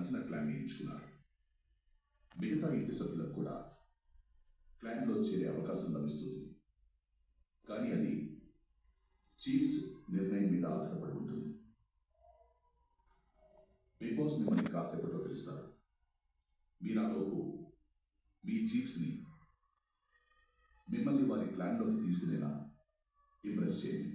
నచ్చిన క్లాన్ ఎంచుకున్నారు. మిగతా ఇంటి సభ్యులకు కూడా క్లాన్లో చేరే అవకాశం లభిస్తుంది. కానీ అది చీఫ్స్ నిర్ణయం మీద ఆధారపడి ఉంటుంది. బిగ్ బాస్ మిమ్మల్ని కాసేపట్లో పిలుస్తారు. మీరు ఆలోపు మీ చీఫ్స్ని మిమ్మల్ని వారి క్లాన్లోకి తీసుకునేలా ఇంప్రెస్ చేయండి.